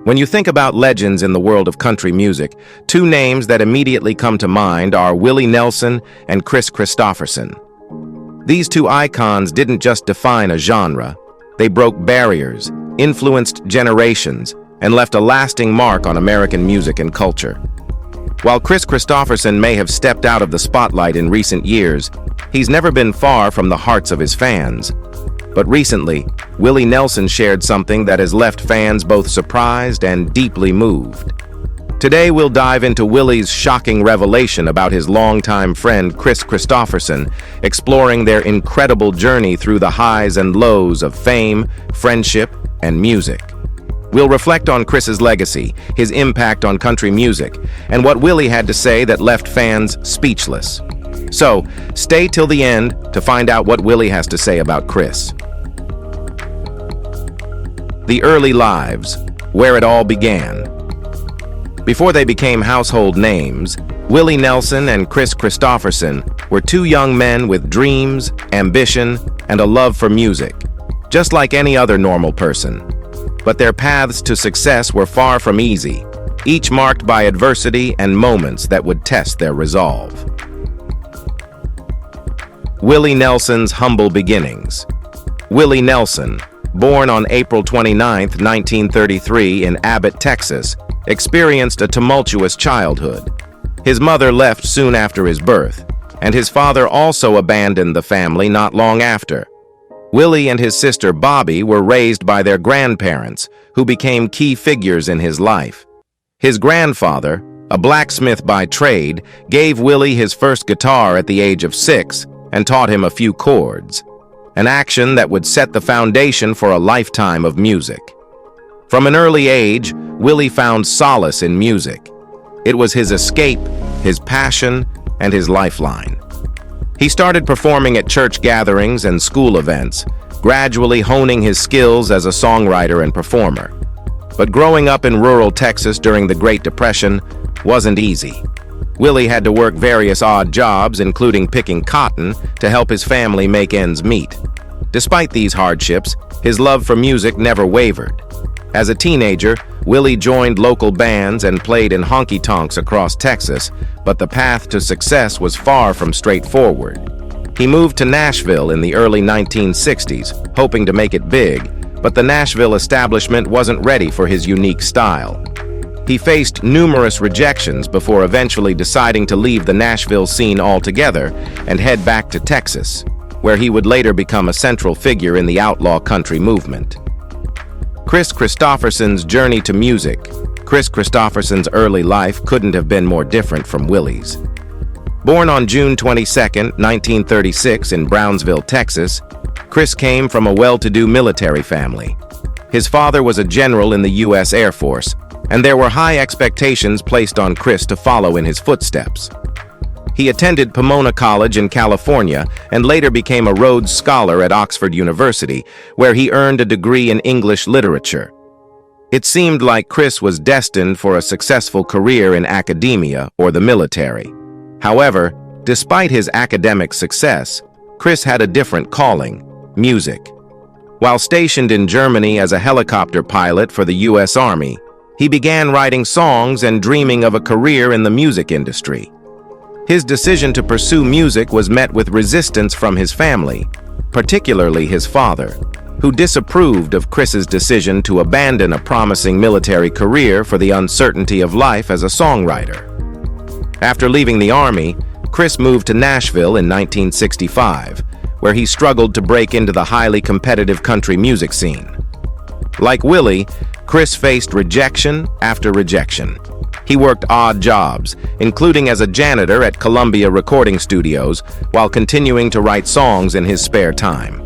When you think about legends in the world of country music, two names that immediately come to mind are Willie Nelson and Kris Kristofferson. These two icons didn't just define a genre, they broke barriers, influenced generations, and left a lasting mark on American music and culture. While Kris Kristofferson may have stepped out of the spotlight in recent years, he's never been far from the hearts of his fans. But recently, Willie Nelson shared something that has left fans both surprised and deeply moved. Today, we'll dive into Willie's shocking revelation about his longtime friend Kris Kristofferson, exploring their incredible journey through the highs and lows of fame, friendship, and music. We'll reflect on Kris's legacy, his impact on country music, and what Willie had to say that left fans speechless. So, stay till the end to find out what Willie has to say about Kris. The early lives, where it all began. Before they became household names, Willie Nelson and Kris Kristofferson were two young men with dreams, ambition, and a love for music, just like any other normal person. But their paths to success were far from easy, each marked by adversity and moments that would test their resolve. Willie Nelson's humble beginnings. Willie Nelson, born on April 29, 1933 in Abbott, Texas, experienced a tumultuous childhood. His mother left soon after his birth, and his father also abandoned the family not long after. Willie and his sister Bobby were raised by their grandparents, who became key figures in his life. His grandfather, a blacksmith by trade, gave Willie his first guitar at the age of 6 and taught him a few chords, an action that would set the foundation for a lifetime of music. From an early age, Willie found solace in music. It was his escape, his passion, and his lifeline. He started performing at church gatherings and school events, gradually honing his skills as a songwriter and performer. But growing up in rural Texas during the Great Depression wasn't easy. Willie had to work various odd jobs, including picking cotton, to help his family make ends meet. Despite these hardships, his love for music never wavered. As a teenager, Willie joined local bands and played in honky-tonks across Texas, but the path to success was far from straightforward. He moved to Nashville in the early 1960s, hoping to make it big, but the Nashville establishment wasn't ready for his unique style. He faced numerous rejections before eventually deciding to leave the Nashville scene altogether and head back to Texas, where he would later become a central figure in the outlaw country movement. Kris Kristofferson's journey to music. Kris Kristofferson's early life couldn't have been more different from Willie's. Born on June 22, 1936 in Brownsville, Texas, Kris came from a well-to-do military family. His father was a general in the U.S. Air Force, and there were high expectations placed on Kris to follow in his footsteps. He attended Pomona College in California and later became a Rhodes Scholar at Oxford University, where he earned a degree in English literature. It seemed like Kris was destined for a successful career in academia or the military. However, despite his academic success, Kris had a different calling: music. While stationed in Germany as a helicopter pilot for the U.S. Army, he began writing songs and dreaming of a career in the music industry. His decision to pursue music was met with resistance from his family, particularly his father, who disapproved of Kris's decision to abandon a promising military career for the uncertainty of life as a songwriter. After leaving the Army, Kris moved to Nashville in 1965, where he struggled to break into the highly competitive country music scene. Like Willie, Kris faced rejection after rejection. He worked odd jobs, including as a janitor at Columbia recording studios, while continuing to write songs in his spare time.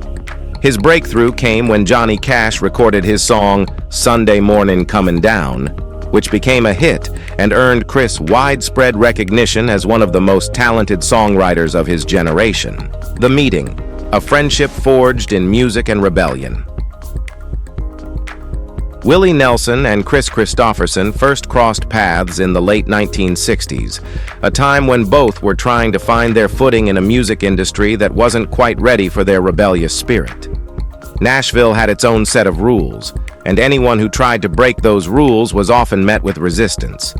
His breakthrough came when Johnny Cash recorded his song "Sunday Morning Comin' Down," which became a hit and earned Kris widespread recognition as one of the most talented songwriters of his generation. The Meeting, a friendship forged in music and rebellion. Willie Nelson and Kris Kristofferson first crossed paths in the late 1960s, a time when both were trying to find their footing in a music industry that wasn't quite ready for their rebellious spirit. Nashville had its own set of rules, and anyone who tried to break those rules was often met with resistance.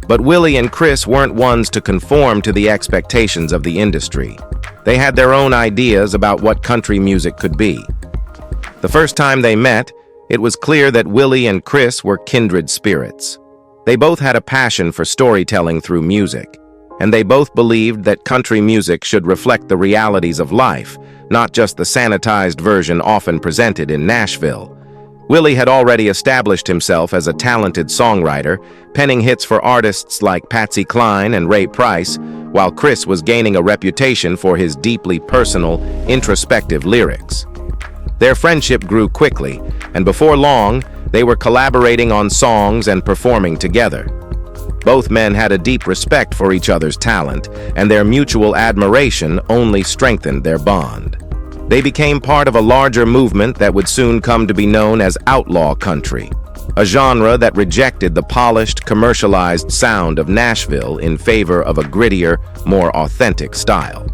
But Willie and Kris weren't ones to conform to the expectations of the industry. They had their own ideas about what country music could be. The first time they met, it was clear that Willie and Kris were kindred spirits. They both had a passion for storytelling through music, and they both believed that country music should reflect the realities of life, not just the sanitized version often presented in Nashville. Willie had already established himself as a talented songwriter, penning hits for artists like Patsy Cline and Ray Price, while Kris was gaining a reputation for his deeply personal, introspective lyrics. Their friendship grew quickly, and before long, they were collaborating on songs and performing together. Both men had a deep respect for each other's talent, and their mutual admiration only strengthened their bond. They became part of a larger movement that would soon come to be known as outlaw country, a genre that rejected the polished, commercialized sound of Nashville in favor of a grittier, more authentic style.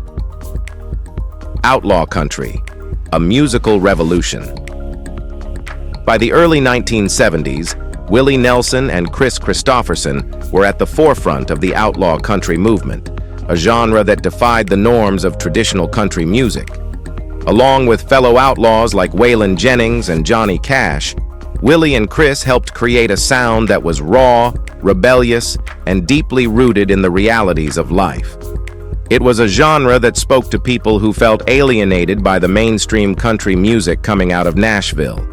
Outlaw country, a musical revolution. By the early 1970s, Willie Nelson and Kris Kristofferson were at the forefront of the outlaw country movement, a genre that defied the norms of traditional country music. Along with fellow outlaws like Waylon Jennings and Johnny Cash, Willie and Kris helped create a sound that was raw, rebellious, and deeply rooted in the realities of life. It was a genre that spoke to people who felt alienated by the mainstream country music coming out of Nashville.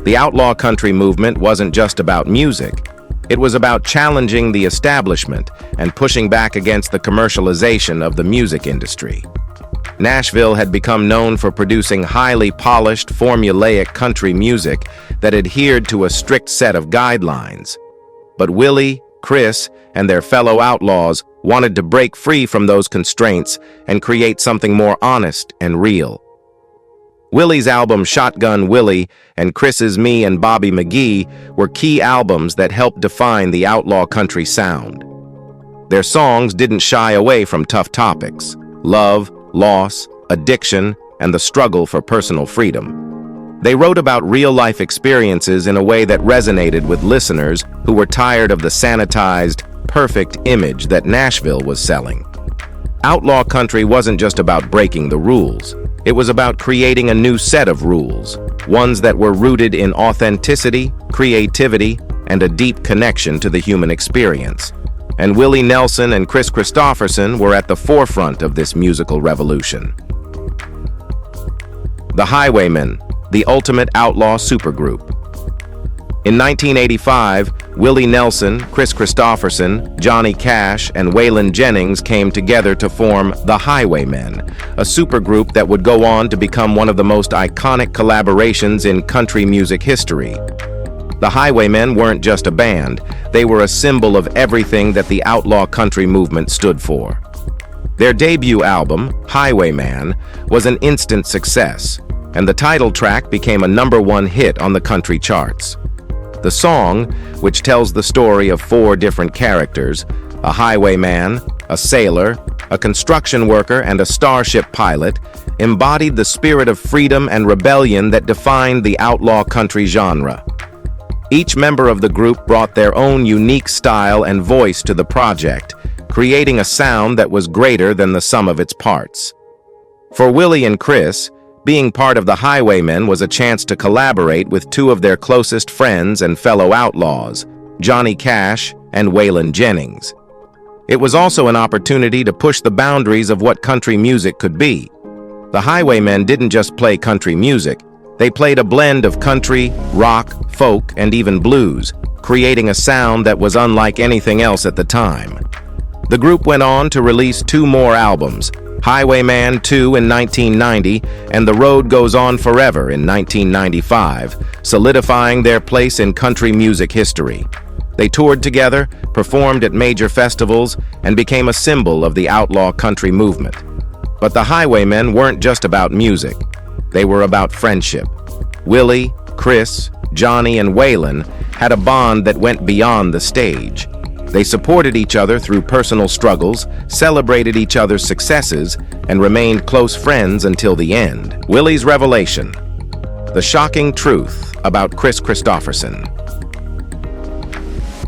The outlaw country movement wasn't just about music. It was about challenging the establishment and pushing back against the commercialization of the music industry. Nashville had become known for producing highly polished, formulaic country music that adhered to a strict set of guidelines. But Willie, Kris, and their fellow outlaws wanted to break free from those constraints and create something more honest and real. Willie's album Shotgun Willie and Kris's Me and Bobby McGee were key albums that helped define the outlaw country sound. Their songs didn't shy away from tough topics: love, loss, addiction, and the struggle for personal freedom. They wrote about real-life experiences in a way that resonated with listeners who were tired of the sanitized, perfect image that Nashville was selling. Outlaw country wasn't just about breaking the rules. It was about creating a new set of rules, ones that were rooted in authenticity, creativity, and a deep connection to the human experience. And Willie Nelson and Kris Kristofferson were at the forefront of this musical revolution. The Highwaymen, the ultimate outlaw supergroup. In 1985, Willie Nelson, Kris Kristofferson, Johnny Cash, and Waylon Jennings came together to form the Highwaymen, a supergroup that would go on to become one of the most iconic collaborations in country music history. The Highwaymen weren't just a band, they were a symbol of everything that the outlaw country movement stood for. Their debut album, Highwayman, was an instant success, and the title track became a #1 hit on the country charts. The song, which tells the story of 4 different characters, a highwayman, a sailor, a construction worker, and a starship pilot, embodied the spirit of freedom and rebellion that defined the outlaw country genre. Each member of the group brought their own unique style and voice to the project, creating a sound that was greater than the sum of its parts. For Willie and Kris, being part of the Highwaymen was a chance to collaborate with 2 of their closest friends and fellow outlaws, Johnny Cash and Waylon Jennings. It was also an opportunity to push the boundaries of what country music could be. The Highwaymen didn't just play country music, they played a blend of country, rock, folk, and even blues, creating a sound that was unlike anything else at the time. The group went on to release 2 more albums, Highwayman 2 in 1990 and The Road Goes On Forever in 1995, solidifying their place in country music history. They toured together, performed at major festivals, and became a symbol of the outlaw country movement. But the Highwaymen weren't just about music. They were about friendship. Willie, Kris, Johnny, and Waylon had a bond that went beyond the stage. They supported each other through personal struggles, celebrated each other's successes, and remained close friends until the end. Willie's revelation. The shocking truth about Kris Kristofferson.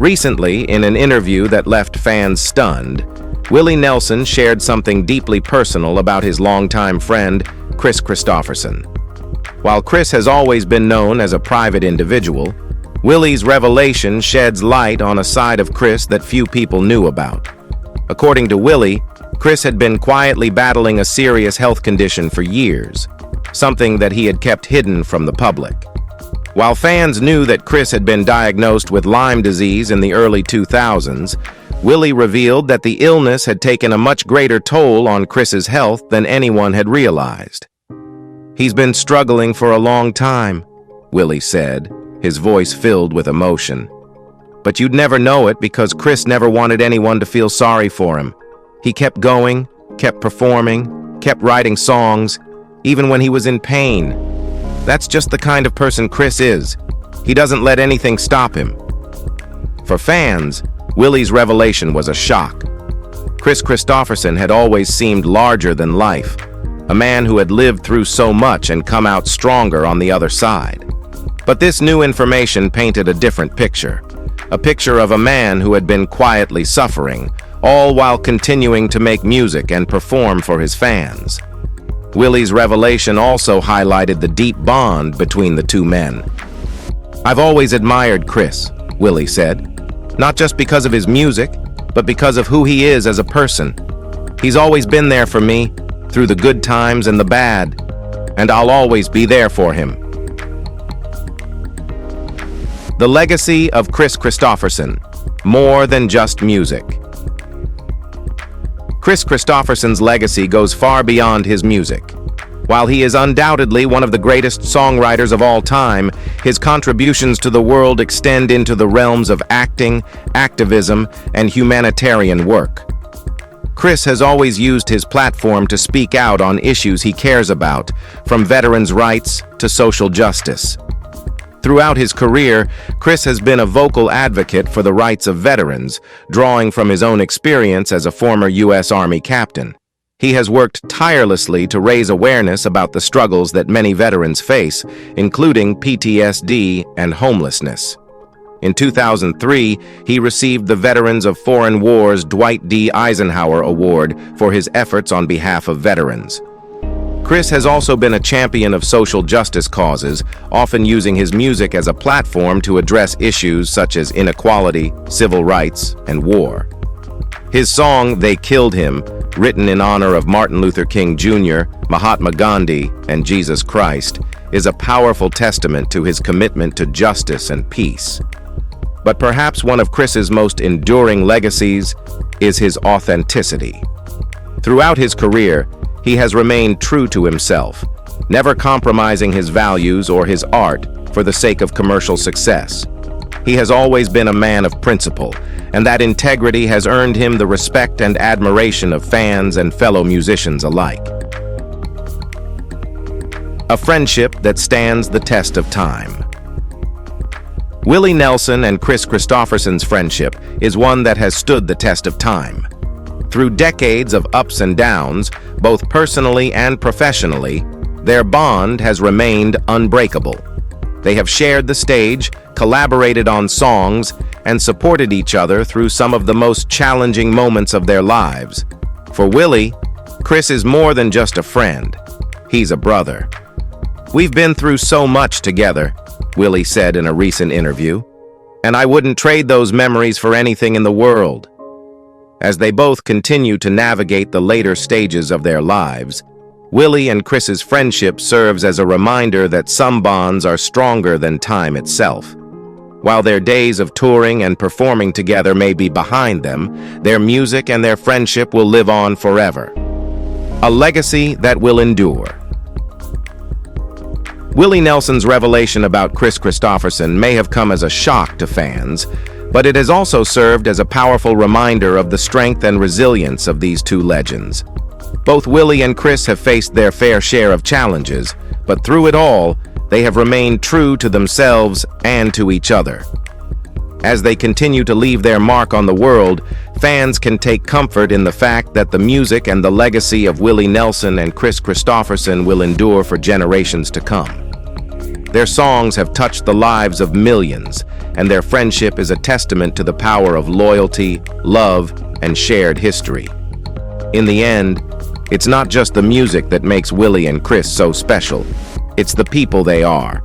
Recently, in an interview that left fans stunned, Willie Nelson shared something deeply personal about his longtime friend, Kris Kristofferson. While Kris has always been known as a private individual, Willie's revelation sheds light on a side of Kris that few people knew about. According to Willie, Kris had been quietly battling a serious health condition for years, something that he had kept hidden from the public. While fans knew that Kris had been diagnosed with Lyme disease in the early 2000s, Willie revealed that the illness had taken a much greater toll on Kris's health than anyone had realized. "He's been struggling for a long time," Willie said, his voice filled with emotion. "But you'd never know it because Kris never wanted anyone to feel sorry for him. He kept going, kept performing, kept writing songs, even when he was in pain. That's just the kind of person Kris is. He doesn't let anything stop him." For fans, Willie's revelation was a shock. Kris Kristofferson had always seemed larger than life, a man who had lived through so much and come out stronger on the other side. But this new information painted a different picture, a picture of a man who had been quietly suffering, all while continuing to make music and perform for his fans. Willie's revelation also highlighted the deep bond between the two men. "I've always admired Kris," Willie said. "Not just because of his music, but because of who he is as a person. He's always been there for me, through the good times and the bad, and I'll always be there for him." The legacy of Kris Kristofferson, more than just music. Kris Kristofferson's legacy goes far beyond his music. While he is undoubtedly one of the greatest songwriters of all time, his contributions to the world extend into the realms of acting, activism, and humanitarian work. Kris has always used his platform to speak out on issues he cares about, from veterans' rights to social justice. Throughout his career, Kris has been a vocal advocate for the rights of veterans, drawing from his own experience as a former U.S. Army captain. He has worked tirelessly to raise awareness about the struggles that many veterans face, including PTSD and homelessness. In 2003, he received the Veterans of Foreign Wars Dwight D. Eisenhower Award for his efforts on behalf of veterans. Kris has also been a champion of social justice causes, often using his music as a platform to address issues such as inequality, civil rights, and war. His song, "They Killed Him," written in honor of Martin Luther King Jr., Mahatma Gandhi, and Jesus Christ, is a powerful testament to his commitment to justice and peace. But perhaps one of Kris's most enduring legacies is his authenticity. Throughout his career, he has remained true to himself, never compromising his values or his art for the sake of commercial success. He has always been a man of principle, and that integrity has earned him the respect and admiration of fans and fellow musicians alike. A friendship that stands the test of time. Willie Nelson and Kris Kristofferson's friendship is one that has stood the test of time. Through decades of ups and downs, both personally and professionally, their bond has remained unbreakable. They have shared the stage, collaborated on songs, and supported each other through some of the most challenging moments of their lives. For Willie, Kris is more than just a friend. He's a brother. "We've been through so much together," Willie said in a recent interview, "and I wouldn't trade those memories for anything in the world." As they both continue to navigate the later stages of their lives, Willie and Kris's friendship serves as a reminder that some bonds are stronger than time itself. While their days of touring and performing together may be behind them, their music and their friendship will live on forever. A legacy that will endure. Willie Nelson's revelation about Kris Kristofferson may have come as a shock to fans, but it has also served as a powerful reminder of the strength and resilience of these two legends. Both Willie and Kris have faced their fair share of challenges, but through it all, they have remained true to themselves and to each other. As they continue to leave their mark on the world, fans can take comfort in the fact that the music and the legacy of Willie Nelson and Kris Kristofferson will endure for generations to come. Their songs have touched the lives of millions, and their friendship is a testament to the power of loyalty, love, and shared history. In the end, it's not just the music that makes Willie and Kris so special. It's the people they are.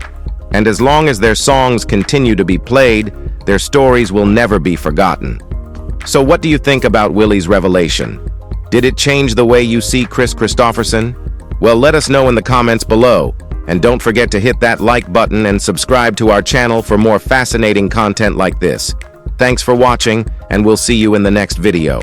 And as long as their songs continue to be played, their stories will never be forgotten. So what do you think about Willie's revelation? Did it change the way you see Kris Kristofferson? Well, let us know in the comments below. And don't forget to hit that like button and subscribe to our channel for more fascinating content like this. Thanks for watching, and we'll see you in the next video.